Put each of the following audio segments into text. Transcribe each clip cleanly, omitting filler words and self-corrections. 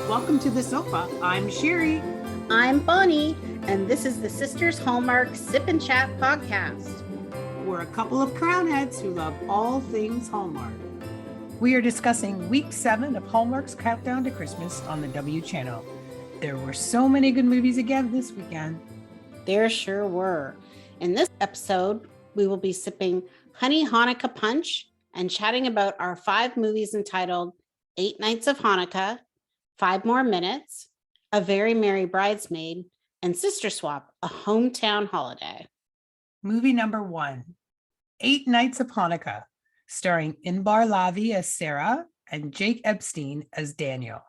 Welcome to the sofa. I'm Sherry. I'm Bonnie, and this is the Sisters Hallmark Sip and Chat podcast. We're a couple of crown heads who love all things Hallmark. We are discussing week 7 of Hallmark's Countdown to Christmas on the W channel. There were so many good movies again this weekend. There sure were. In this episode, we will be sipping Honey Hanukkah Punch and chatting about our 5 movies entitled 8 Nights of Hanukkah, 5 More Minutes, A Very Merry Bridesmaid, and Sister Swap, a hometown holiday. Movie number 1, 8 Nights of Hanukkah, starring Inbar Lavi as Sarah and Jake Epstein as Daniel.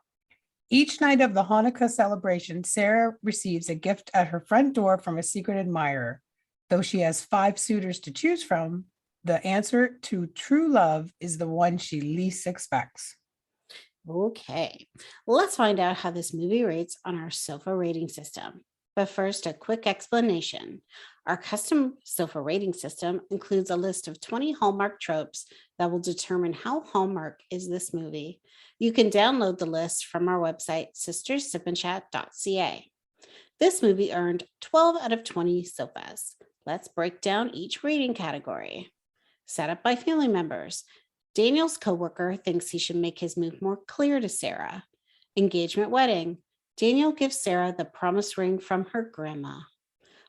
Each night of the Hanukkah celebration, Sarah receives a gift at her front door from a secret admirer. Though she has 5 suitors to choose from, the answer to true love is the one she least expects. Okay, let's find out how this movie rates on our SOFA rating system. But first, a quick explanation. Our custom SOFA rating system includes a list of 20 Hallmark tropes that will determine how Hallmark is this movie. You can download the list from our website, sistersipandchat.ca. This movie earned 12 out of 20 SOFAs. Let's break down each rating category. Set up by family members. Daniel's coworker thinks he should make his move more clear to Sarah. Engagement wedding. Daniel gives Sarah the promise ring from her grandma.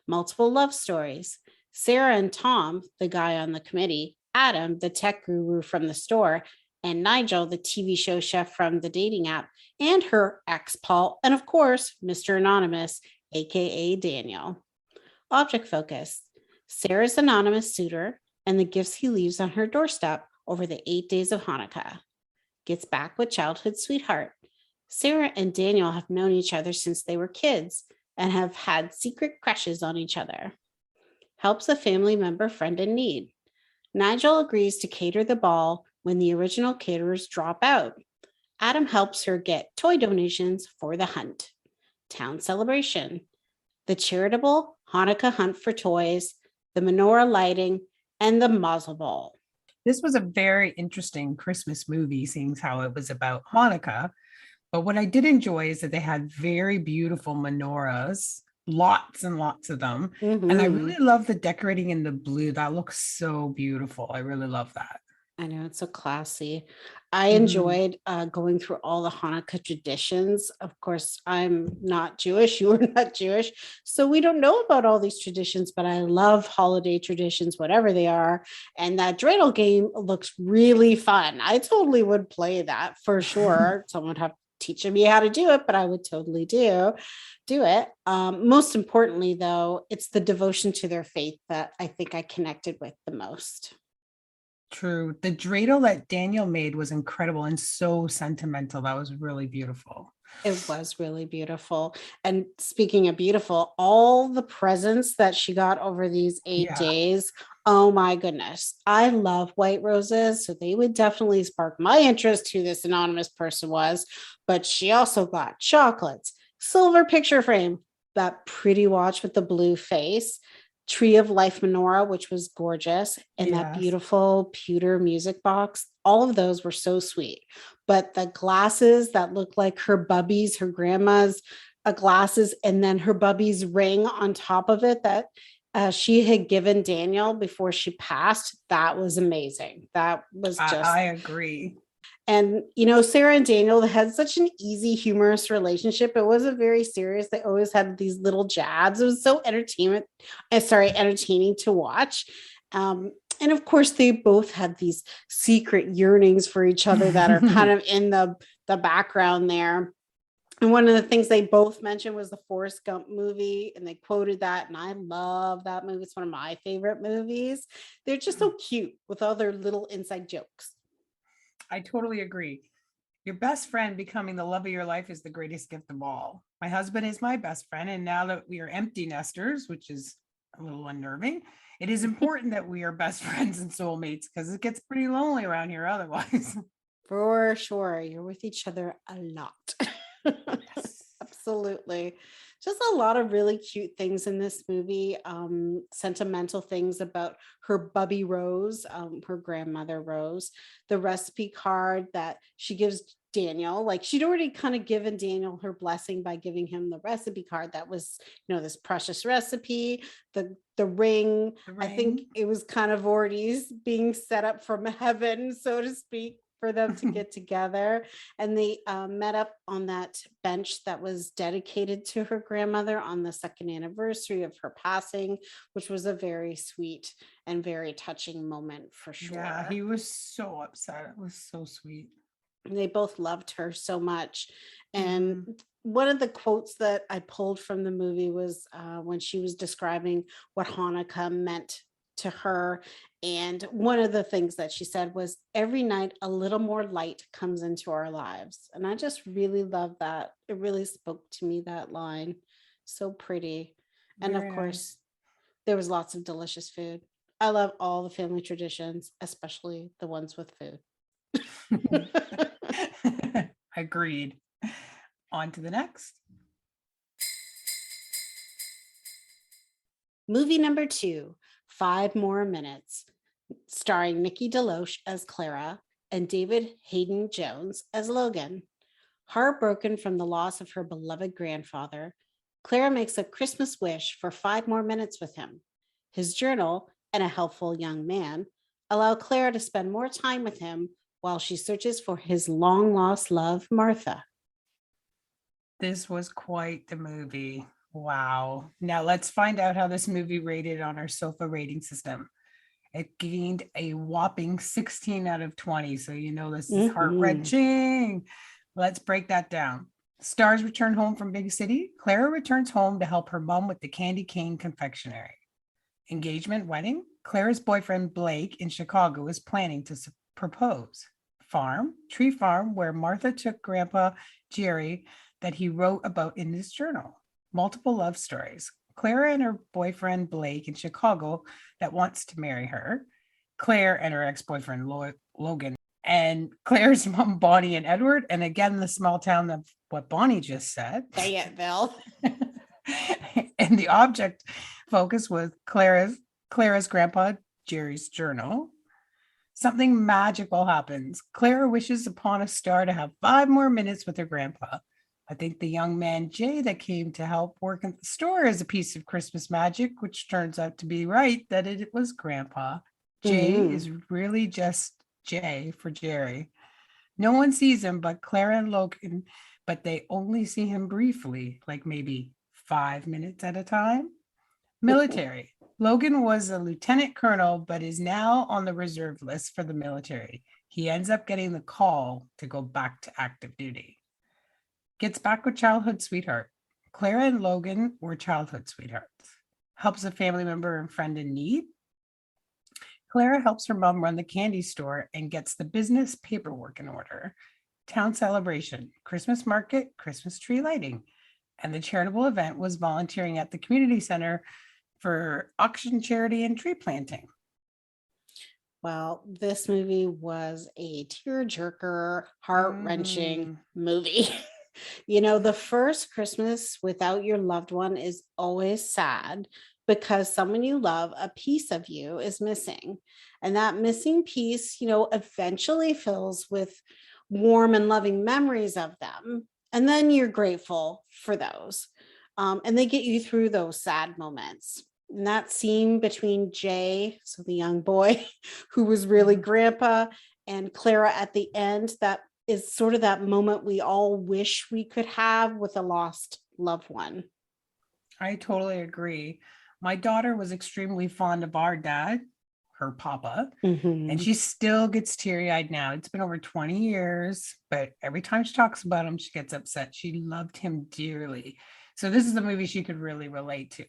Multiple love stories. Sarah and Tom, the guy on the committee, Adam, the tech guru from the store, and Nigel, the TV show chef from the dating app, and her ex, Paul, and of course, Mr. Anonymous, aka Daniel. Object focus. Sarah's anonymous suitor and the gifts he leaves on her doorstep over the 8 days of Hanukkah. Gets back with childhood sweetheart. Sarah and Daniel have known each other since they were kids and have had secret crushes on each other. Helps a family member friend in need. Nigel agrees to cater the ball when the original caterers drop out. Adam helps her get toy donations for the hunt. Town celebration. The charitable Hanukkah hunt for toys, the menorah lighting, and the mazel ball. This was a very interesting Christmas movie, seeing how it was about Hanukkah. But what I did enjoy is that they had very beautiful menorahs, lots and lots of them. Mm-hmm. And I really love the decorating in the blue. That looks so beautiful. I really love that. I know, it's so classy. I enjoyed going through all the Hanukkah traditions. Of course, I'm not Jewish. You are not Jewish. So we don't know about all these traditions, but I love holiday traditions, whatever they are. And that dreidel game looks really fun. I totally would play that for sure. Someone would have to teach me how to do it, but I would totally do it. Most importantly, though, it's the devotion to their faith that I think I connected with the most. True. The dreidel that Daniel made was incredible and so sentimental. That was really beautiful. It was really beautiful. And speaking of beautiful, all the presents that she got over these 8 days, oh my goodness. I love white roses, so they would definitely spark my interest who this anonymous person was. But she also got chocolates, silver picture frame, that pretty watch with the blue face, Tree of Life menorah, which was gorgeous, and that beautiful pewter music box. All of those were so sweet. But the glasses that looked like her bubby's, her grandma's glasses, and then her bubby's ring on top of it that she had given Daniel before she passed, that was amazing. That was just... I agree. And, you know, Sarah and Daniel had such an easy, humorous relationship. It wasn't very serious. They always had these little jabs. It was so entertaining to watch. And of course, they both had these secret yearnings for each other that are kind of in the background there. And one of the things they both mentioned was the Forrest Gump movie, and they quoted that. And I love that movie. It's one of my favorite movies. They're just so cute with all their little inside jokes. I totally agree. Your best friend becoming the love of your life is the greatest gift of all. My husband is my best friend, and now that we are empty nesters, which is a little unnerving, it is important that we are best friends and soulmates because it gets pretty lonely around here otherwise. For sure. You're with each other a lot. Yes. Absolutely. Just a lot of really cute things in this movie. Sentimental things about her bubby Rose, her grandmother Rose, the recipe card that she gives Daniel. Like she'd already kind of given Daniel her blessing by giving him the recipe card that was, this precious recipe, the ring. I think it was kind of already being set up from heaven, so to speak, for them to get together. And they met up on that bench that was dedicated to her grandmother on the second anniversary of her passing, which was a very sweet and very touching moment for sure. Yeah, he was so upset. It was so sweet. They both loved her so much. And one of the quotes that I pulled from the movie was when she was describing what Hanukkah meant to her. And one of the things that she said was, every night a little more light comes into our lives. And I just really love that. It really spoke to me, that line. So pretty. And Very of course, there was lots of delicious food. I love all the family traditions, especially the ones with food. Agreed. On to the next. Movie number 2, 5 More Minutes, starring Nikki DeLoach as Clara and David Hayden Jones as Logan. Heartbroken from the loss of her beloved grandfather, Clara makes a Christmas wish for 5 more minutes with him. His journal and a helpful young man allow Clara to spend more time with him while she searches for his long-lost love, Martha. This was quite the movie. Wow. Now let's find out how this movie rated on our SOFA rating system. It gained a whopping 16 out of 20. So this is heart-wrenching. Let's break that down. Stars return home from big city. Clara returns home to help her mom with the candy cane confectionery. Engagement wedding. Clara's boyfriend Blake in Chicago is planning to propose. Farm, tree farm, where Martha took Grandpa Jerry that he wrote about in his journal. Multiple love stories. Clara and her boyfriend Blake in Chicago that wants to marry her. Claire and her ex-boyfriend Logan. And Claire's mom Bonnie and Edward. And again, the small town of what Bonnie just said. Fayetteville. And the object focus was Clara's grandpa Jerry's journal. Something magical happens. Clara wishes upon a star to have 5 more minutes with her grandpa. I think the young man Jay that came to help work at the store is a piece of Christmas magic, which turns out to be right, that it was Grandpa. Jay is really just Jay for Jerry. No one sees him but Clara and Logan, but they only see him briefly, like maybe 5 minutes at a time. Military. Logan was a lieutenant colonel, but is now on the reserve list for the military. He ends up getting the call to go back to active duty. Gets back with childhood sweetheart. Clara and Logan were childhood sweethearts. Helps a family member and friend in need. Clara helps her mom run the candy store and gets the business paperwork in order. Town celebration, Christmas market, Christmas tree lighting. And the charitable event was volunteering at the community center for auction, charity, and tree planting. Well, this movie was a tearjerker, heart-wrenching movie. The first Christmas without your loved one is always sad because someone you love, a piece of you is missing. And that missing piece, eventually fills with warm and loving memories of them. And then you're grateful for those. And they get you through those sad moments. And that scene between Jay, so the young boy who was really grandpa, and Clara at the end, that is sort of that moment we all wish we could have with a lost loved one. I totally agree. My daughter was extremely fond of our dad, her papa, and she still gets teary-eyed now. It's been over 20 years, but every time she talks about him, she gets upset. She loved him dearly. So this is a movie she could really relate to.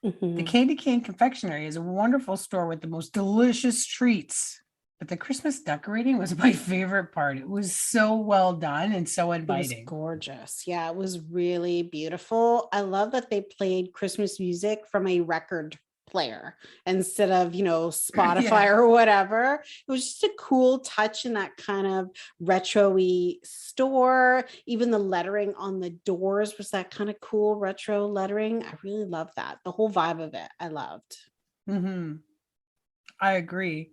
The Candy Cane Confectionery is a wonderful store with the most delicious treats. But the Christmas decorating was my favorite part. It was so well done and so inviting. It was gorgeous. Yeah, it was really beautiful. I love that they played Christmas music from a record player instead of, Spotify or whatever. It was just a cool touch in that kind of retro-y store. Even the lettering on the doors was that kind of cool retro lettering. I really loved that. The whole vibe of it, I loved. I agree.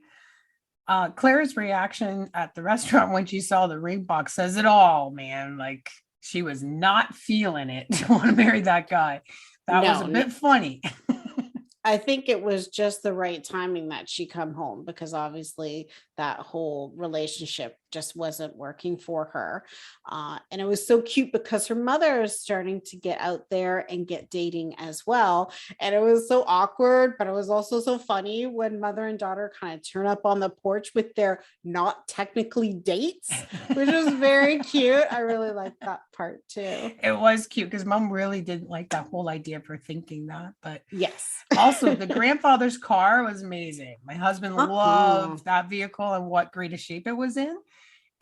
Claire's reaction at the restaurant when she saw the ring box says it all, man. Like she was not feeling it to want to marry that guy. That was a bit funny. I think it was just the right timing that she come home, because obviously that whole relationship just wasn't working for her. And it was so cute because her mother is starting to get out there and get dating as well. And it was so awkward, but it was also so funny when mother and daughter kind of turn up on the porch with their not technically dates, which was very cute. I really liked that part too. It was cute because mom really didn't like that whole idea for thinking that. But yes. Also, the grandfather's car was amazing. My husband loved that vehicle and what greatest shape it was in.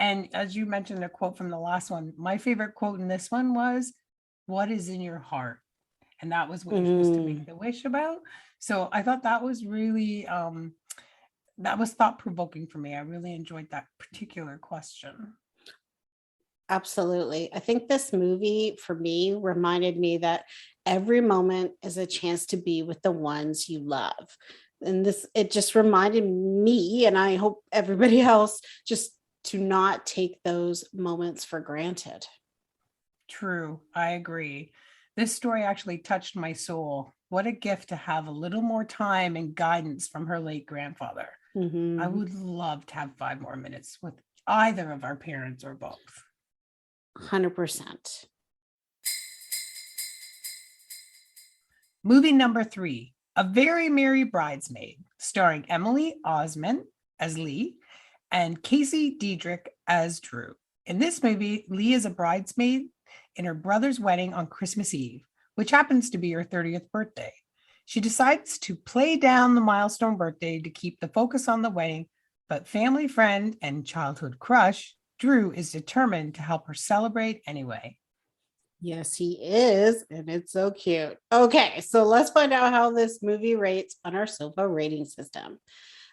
And as you mentioned, a quote from the last one, my favorite quote in this one was, "What is in your heart?" And that was what you're supposed to make the wish about. So I thought that was really, that was thought-provoking for me. I really enjoyed that particular question. Absolutely. I think this movie for me reminded me that every moment is a chance to be with the ones you love. And it just reminded me, and I hope everybody else, just to not take those moments for granted. True. I agree. This story actually touched my soul. What a gift to have a little more time and guidance from her late grandfather. I would love to have 5 more minutes with either of our parents or both. 100%. Movie number 3, A Very Merry Bridesmaid, starring Emily Osment as Lee and Casey Diedrich as Drew. In this movie, Lee is a bridesmaid in her brother's wedding on Christmas Eve, which happens to be her 30th birthday. She decides to play down the milestone birthday to keep the focus on the wedding, but family friend and childhood crush, Drew, is determined to help her celebrate anyway. Yes, he is. And it's so cute. Okay, so let's find out how this movie rates on our SOFA rating system.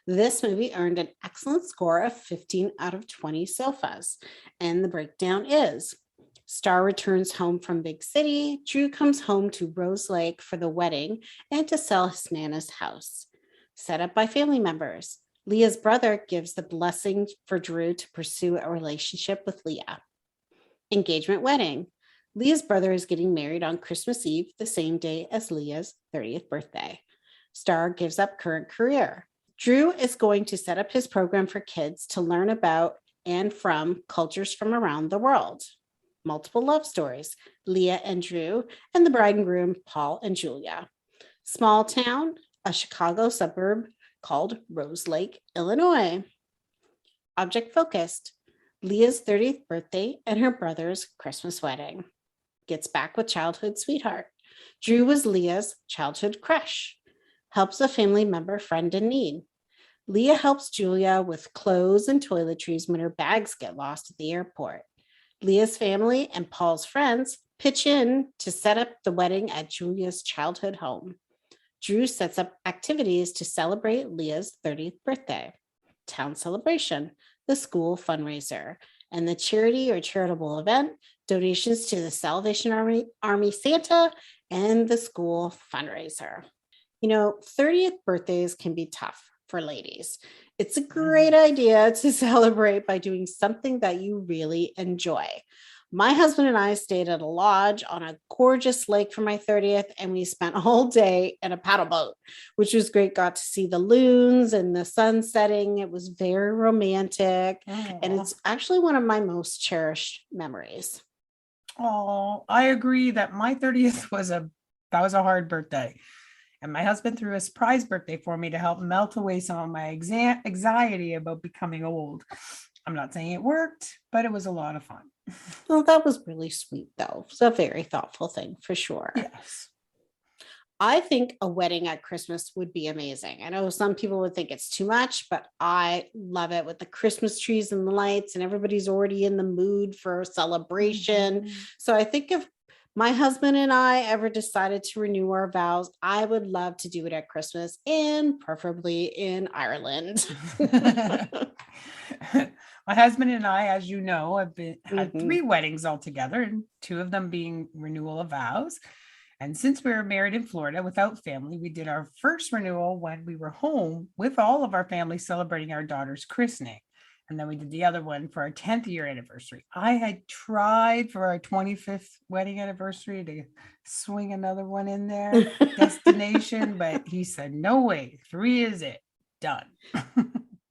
This movie earned an excellent score of 15 out of 20 SOFAs. And the breakdown is: Star returns home from big city. Drew comes home to Rose Lake for the wedding and to sell his Nana's house. Set up by family members. Leah's brother gives the blessing for Drew to pursue a relationship with Leah. Engagement wedding. Leah's brother is getting married on Christmas Eve, the same day as Leah's 30th birthday. Star gives up current career. Drew is going to set up his program for kids to learn about and from cultures from around the world. Multiple love stories, Leah and Drew, and the bride and groom, Paul and Julia. Small town, a Chicago suburb called Rose Lake, Illinois. Object focused, Leah's 30th birthday and her brother's Christmas wedding. Gets back with childhood sweetheart. Drew was Leah's childhood crush. Helps a family member friend in need. Leah helps Julia with clothes and toiletries when her bags get lost at the airport. Leah's family and Paul's friends pitch in to set up the wedding at Julia's childhood home. Drew sets up activities to celebrate Leah's 30th birthday. Town celebration, the school fundraiser, and the charity or charitable event, donations to the Salvation Army Santa, and the school fundraiser. 30th birthdays can be tough for ladies. It's a great idea to celebrate by doing something that you really enjoy. My husband and I stayed at a lodge on a gorgeous lake for my 30th, and we spent a whole day in a paddle boat, which was great. Got to see the loons and the sun setting. It was very romantic, and it's actually one of my most cherished memories. Oh, I agree that my 30th was a hard birthday. And my husband threw a surprise birthday for me to help melt away some of my anxiety about becoming old. I'm not saying it worked, but it was a lot of fun. Well, that was really sweet, though. It's a very thoughtful thing for sure. Yes. I think a wedding at Christmas would be amazing. I know some people would think it's too much, but I love it with the Christmas trees and the lights, and everybody's already in the mood for celebration. So I think if my husband and I ever decided to renew our vows, I would love to do it at Christmas, and preferably in Ireland. My husband and I, as you know, have had 3 weddings altogether, and 2 of them being renewal of vows. And since we were married in Florida without family, we did our first renewal when we were home with all of our family celebrating our daughter's christening. And then we did the other one for our 10th year anniversary. I had tried for our 25th wedding anniversary to swing another one in there, destination, but he said, no way, 3 is it, done.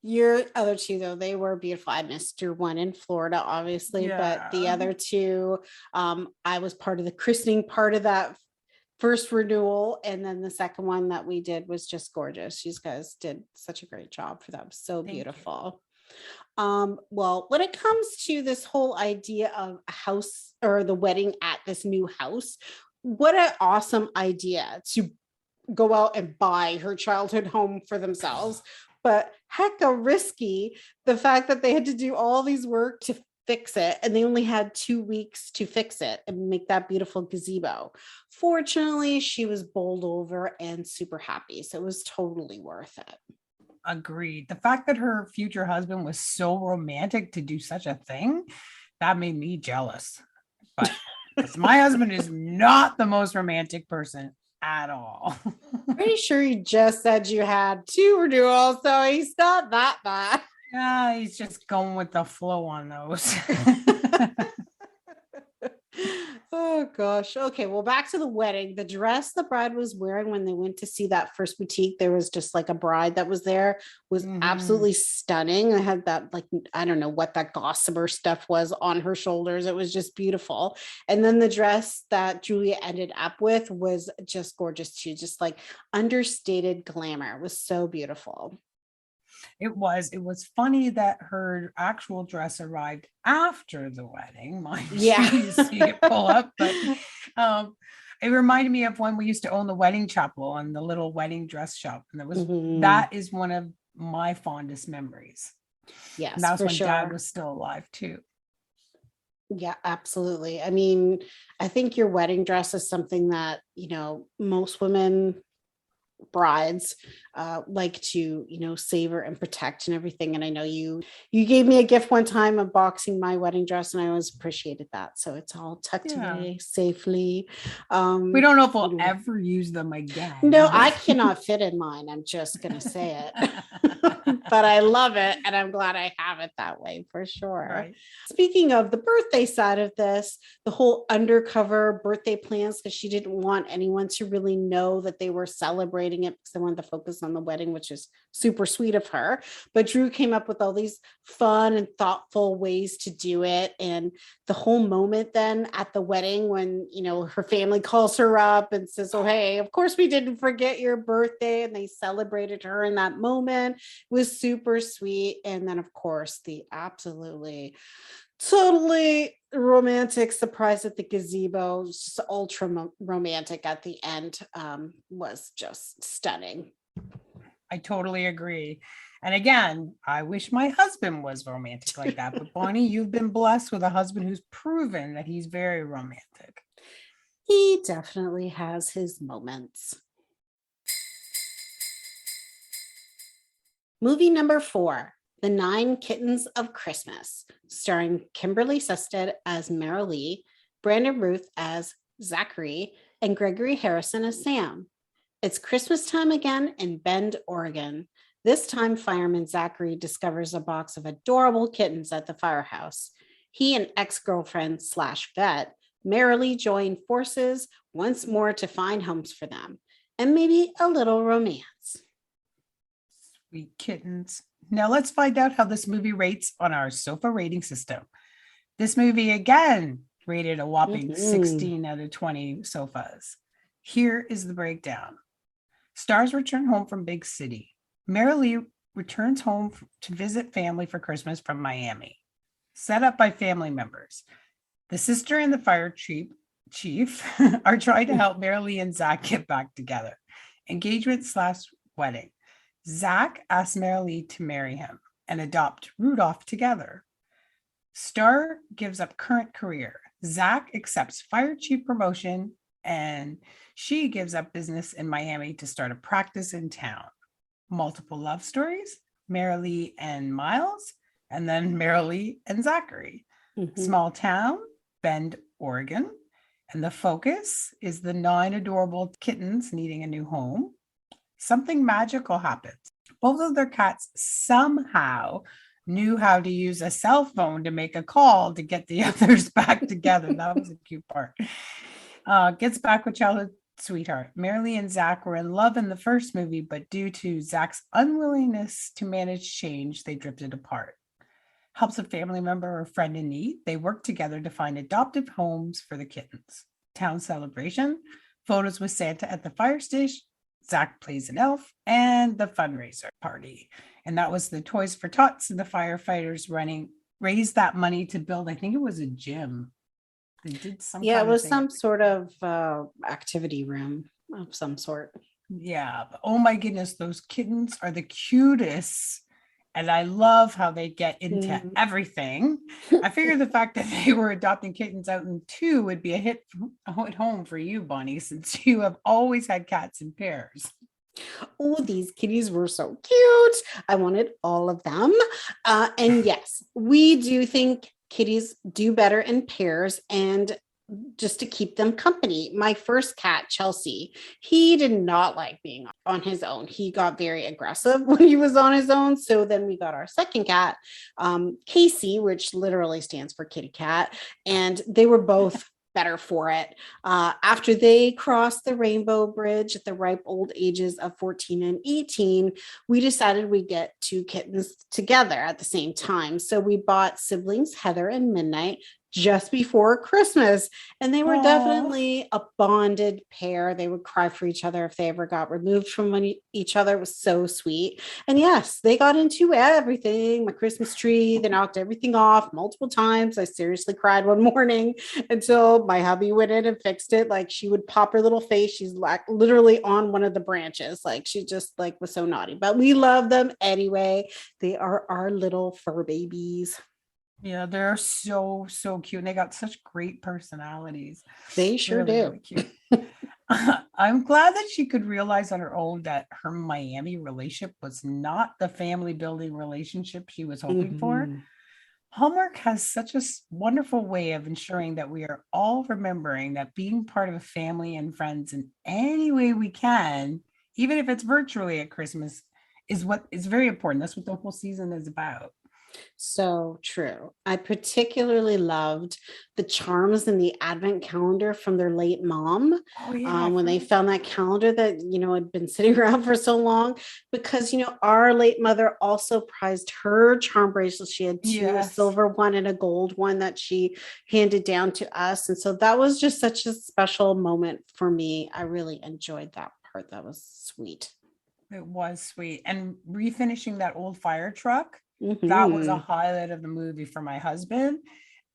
Your other two, though, they were beautiful. I missed your one in Florida, obviously, but the other two, I was part of the christening part of that first renewal, and then the second one that we did was just gorgeous. You guys did such a great job for them. So beautiful. Well, when it comes to this whole idea of a house or the wedding at this new house, what an awesome idea to go out and buy her childhood home for themselves. But hecka risky, the fact that they had to do all these work to fix it, and they only had 2 weeks to fix it and make that beautiful gazebo. Fortunately, she was bowled over and super happy, so it was totally worth it. Agreed. The fact that her future husband was so romantic to do such a thing, that made me jealous. But my husband is not the most romantic person at all. Pretty sure you just said you had 2 renewals, so he's not that bad. Yeah, he's just going with the flow on those. Oh gosh. Okay, well, back to the wedding. The dress the bride was wearing when they went to see that first boutique, there was just like a bride that was there, was absolutely stunning. I had that, like, I don't know what that gossamer stuff was on her shoulders. It was just beautiful. And then the dress that Julia ended up with was just gorgeous too, just like understated glamour. It was so beautiful. It was funny that her actual dress arrived after the wedding. You see it pull up, but it reminded me of when we used to own the wedding chapel and the little wedding dress shop, and that is one of my fondest memories. Yes, and that was for when sure. Dad was still alive too. Yeah, absolutely. I mean, I think your wedding dress is something that, most women, brides, like to, savor and protect and everything. And I know you gave me a gift one time unboxing my wedding dress, and I always appreciated that. So it's all tucked away safely. We don't know if we'll ever use them again. No, I cannot fit in mine. I'm just going to say it. But I love it, and I'm glad I have it that way for sure. Right. Speaking of the birthday side of this, the whole undercover birthday plans, because she didn't want anyone to really know that they were celebrating it, because they wanted to focus on the wedding, which is super sweet of her. But Drew came up with all these fun and thoughtful ways to do it. And the whole moment then at the wedding when, her family calls her up and says, oh, hey, of course we didn't forget your birthday. And they celebrated her in that moment. It was super sweet. And then, of course, the absolutely totally romantic surprise at the gazebo, just ultra romantic at the end, was just stunning. I totally agree. And again, I wish my husband was romantic like that. But Bonnie, you've been blessed with a husband who's proven that he's very romantic. He definitely has his moments. Movie number 4, The 9 Kittens of Christmas, starring Kimberly Sested as Mara Lee, Brandon Ruth as Zachary, and Gregory Harrison as Sam. It's Christmas time again in Bend, Oregon. This time, fireman Zachary discovers a box of adorable kittens at the firehouse. He and ex-girlfriend / vet, Mara Lee, join forces once more to find homes for them, and maybe a little romance. Sweet kittens. Now let's find out how this movie rates on our sofa rating system. This movie, again, rated a whopping 16 out of 20 sofas. Here is the breakdown. Stars return home from big city. Mara Lee returns home to visit family for Christmas from Miami. Set up by family members. The sister and the fire chief are trying to help Mara Lee and Zach get back together. Engagement / wedding. Zach asks Mara Lee to marry him and adopt Rudolph together. Star gives up current career. Zach accepts fire chief promotion, and she gives up business in Miami to start a practice in town. Multiple love stories, Mara Lee and Miles, and then Mara Lee and Zachary. Small town, Bend, Oregon. And the focus is the 9 adorable kittens needing a new home. Something magical happens. Both of their cats somehow knew how to use a cell phone to make a call to get the others back together. That was a cute part. Gets back with childhood sweetheart. Marilee and Zach were in love in the first movie, but due to Zach's unwillingness to manage change, they drifted apart. Helps a family member or friend in need. They work together to find adoptive homes for the kittens. Town celebration, photos with Santa at the fire station. Zach plays an elf, and the fundraiser party. And that was the Toys for Tots and the firefighters raised that money to build, I think it was a gym. They did some Yeah, it kind of was thing. some sort of activity room of some sort. Yeah. But oh my goodness, those kittens are the cutest. And I love how they get into everything. I figured the fact that they were adopting kittens out in 2 would be a hit at home for you, Bonnie, since you have always had cats in pairs. Oh, these kitties were so cute. I wanted all of them. And yes, we do think kitties do better in pairs and just to keep them company. My first cat, Chelsea, he did not like being on his own. He got very aggressive when he was on his own. So then we got our second cat, Casey, which literally stands for kitty cat. And they were both better for it. After they crossed the rainbow bridge at the ripe old ages of 14 and 18, we decided we'd get 2 kittens together at the same time. So we bought siblings Heather and Midnight just before Christmas, and they were definitely a bonded pair. They would cry for each other if they ever got removed from each other. It was so sweet. And yes, they got into everything. My Christmas tree, they knocked everything off multiple times. I seriously cried one morning until my hubby went in and fixed it. Like, she would pop her little face. She's like literally on one of the branches. Like, she just like was so naughty, but we love them anyway. They are our little fur babies. Yeah, they're so cute. And they got such great personalities. They sure do. Really cute. I'm glad that she could realize on her own that her Miami relationship was not the family building relationship she was hoping for. Hallmark has such a wonderful way of ensuring that we are all remembering that being part of a family and friends in any way we can, even if it's virtually at Christmas, is what is very important. That's what the whole season is about. So true. I particularly loved the charms in the advent calendar from their late mom. Oh, yeah, when they found that calendar that, had been sitting around for so long, because, our late mother also prized her charm bracelets. She had 2, a silver one and a gold one that she handed down to us. And so that was just such a special moment for me. I really enjoyed that part. That was sweet. It was sweet. And refinishing that old fire truck. That was a highlight of the movie for my husband.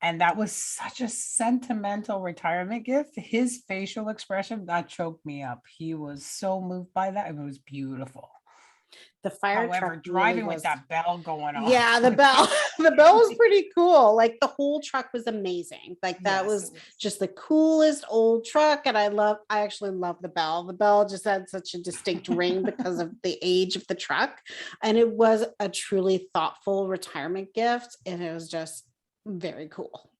And that was such a sentimental retirement gift. His facial expression, that choked me up. He was so moved by that. It was beautiful. The fire truck driving really with that bell going on. Yeah, the bell. The bell was pretty cool. Like, the whole truck was amazing. Like, that was just the coolest old truck. And I actually love the bell. The bell just had such a distinct ring because of the age of the truck. And it was a truly thoughtful retirement gift. And it was just very cool.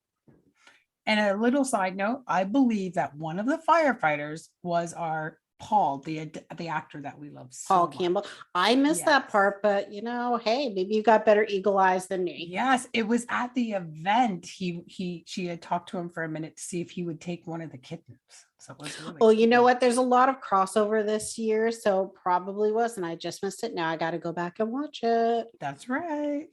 And a little side note, I believe that one of the firefighters was our Paul, the actor that we love so Paul much. Campbell. I missed that part, but hey, maybe you got better eagle eyes than me. Yes, it was at the event. She had talked to him for a minute to see if he would take one of the kittens. So it was really well, you know what? There's a lot of crossover this year, so probably was, and I just missed it. Now I got to go back and watch it. That's right.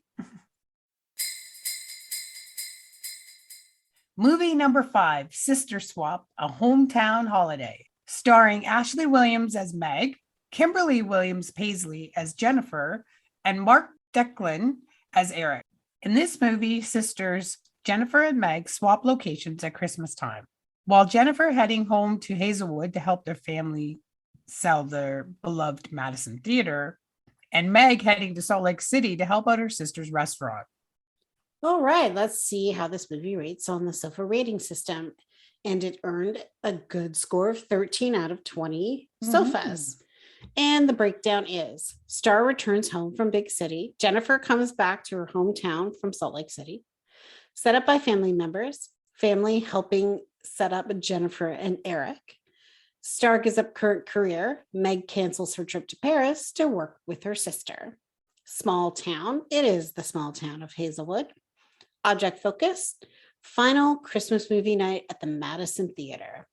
Movie number 5, Sister Swap, A Hometown Holiday. Starring Ashley Williams as Meg, Kimberly Williams Paisley as Jennifer, and Mark Declan as Eric. In this movie, sisters Jennifer and Meg swap locations at Christmas time. While Jennifer heading home to Hazelwood to help their family sell their beloved Madison Theater, and Meg heading to Salt Lake City to help out her sister's restaurant. All right, let's see how this movie rates on the SOFA rating system. And it earned a good score of 13 out of 20 sofas. And the breakdown is: Star returns home from big city. Jennifer comes back to her hometown from Salt Lake City. Set up by family members. Family helping set up Jennifer and Eric. Star gives up current career. Meg cancels her trip to Paris to work with her sister. Small town. It is the small town of Hazelwood. Object focus. Final Christmas movie night at the Madison Theater.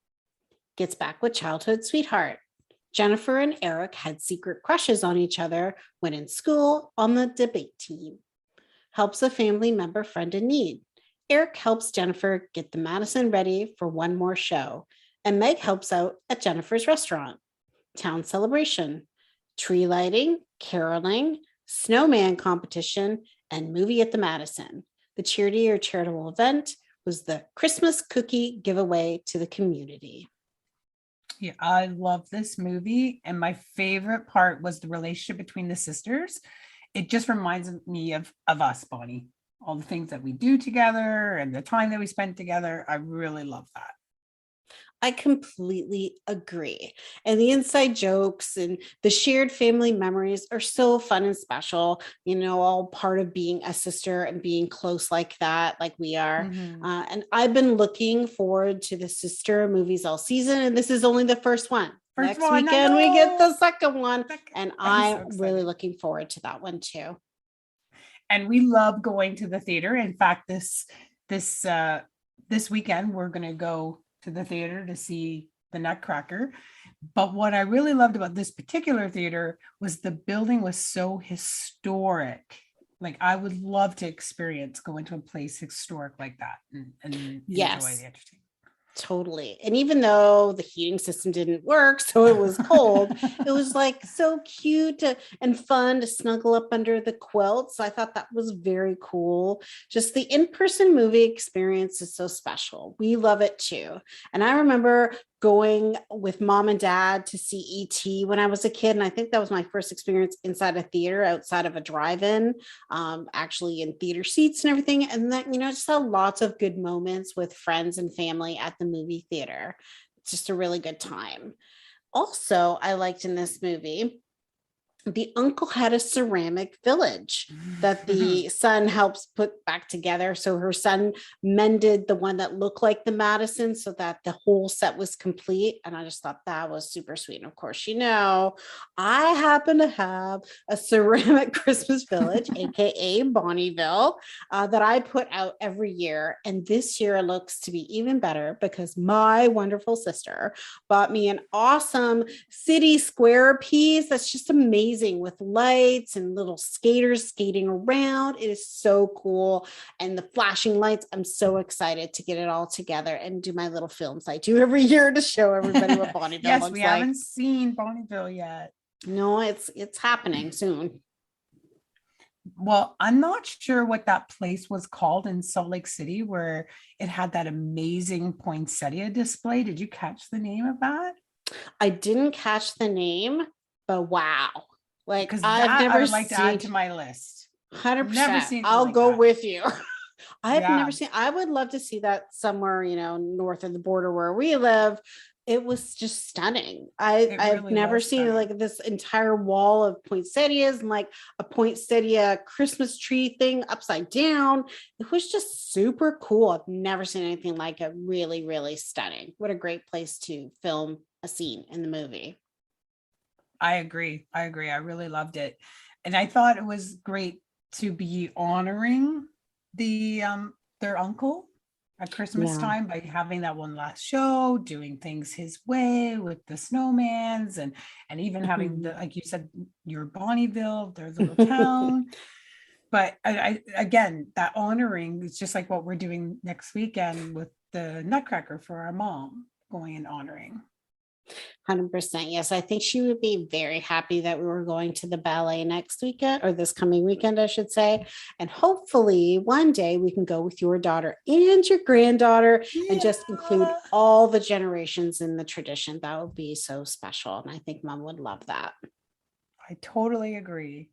Gets back with childhood sweetheart. Jennifer and Eric had secret crushes on each other when in school on the debate team. Helps a family member friend in need. Eric helps Jennifer get the Madison ready for one more show, and Meg helps out at Jennifer's restaurant. Town celebration, tree lighting, caroling, snowman competition, and movie at the Madison. The charity or charitable event was the Christmas cookie giveaway to the community. Yeah, I love this movie. And my favorite part was the relationship between the sisters. It just reminds me of us, Bonnie. All the things that we do together and the time that we spend together. I really love that. I completely agree. And the inside jokes and the shared family memories are so fun and special, all part of being a sister and being close like that, like we are. Mhm. And I've been looking forward to the sister movies all season. And this is only the first one. Next weekend, we get the second one. And I'm so really looking forward to that one too. And we love going to the theater. In fact, this weekend, we're going to go to the theater to see the Nutcracker. But what I really loved about this particular theater was the building was so historic. Like I would love to go into a place historic like that and enjoy the entertainment. Totally. And even though the heating system didn't work, so it was cold, it was like so cute and fun to snuggle up under the quilt. So I thought that was very cool. Just the in-person movie experience is so special. We love it too. And I remember going with mom and dad to see E.T. when I was a kid. And I think that was my first experience inside a theater outside of a drive-in, actually in theater seats and everything. And that, just had lots of good moments with friends and family at the movie theater. It's just a really good time. Also, I liked in this movie, the uncle had a ceramic village that the son helps put back together. So her son mended the one that looked like the Madison so that the whole set was complete. And I just thought that was super sweet. And of course, I happen to have a ceramic Christmas village, AKA Bonnieville, that I put out every year. And this year looks to be even better because my wonderful sister bought me an awesome city square piece that's just amazing with lights and little skaters skating around. It is so cool. And the flashing lights, I'm so excited to get it all together and do my little films I do every year to show everybody what Bonnieville looks like. Yes, we haven't seen Bonnieville yet. No, it's happening soon. Well, I'm not sure what that place was called in Salt Lake City where it had that amazing poinsettia display. Did you catch the name of that? I didn't catch the name, but wow. Like I've never seen to add to my list. 100%. I'll go with you. I've never seen. I would love to see that somewhere, north of the border where we live. It was just stunning. I've never seen like this entire wall of poinsettias and like a poinsettia Christmas tree thing upside down. It was just super cool. I've never seen anything like it. Really, really stunning. What a great place to film a scene in the movie. I agree. I really loved it. And I thought it was great to be honoring their uncle at Christmas time by having that one last show, doing things his way with the snowmans and even having the, like you said, your Bonnieville, their little town. But I again, that honoring is just like what we're doing next weekend with the Nutcracker for our mom, going and honoring. 100%. Yes. I think she would be very happy that we were going to the ballet next weekend, or this coming weekend, I should say. And hopefully one day we can go with your daughter and your granddaughter and just include all the generations in the tradition. That would be so special. And I think mom would love that. I totally agree.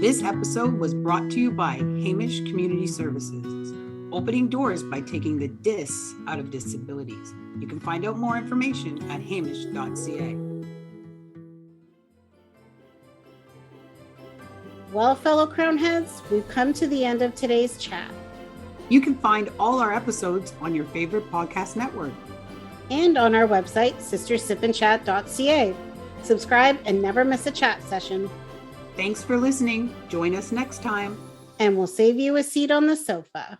This episode was brought to you by Hamish Community Services, opening doors by taking the dis out of disabilities. You can find out more information at hamish.ca. Well, fellow Crown Heads, we've come to the end of today's chat. You can find all our episodes on your favorite podcast network. And on our website, sistersipandchat.ca. Subscribe and never miss a chat session. Thanks for listening. Join us next time. And we'll save you a seat on the sofa.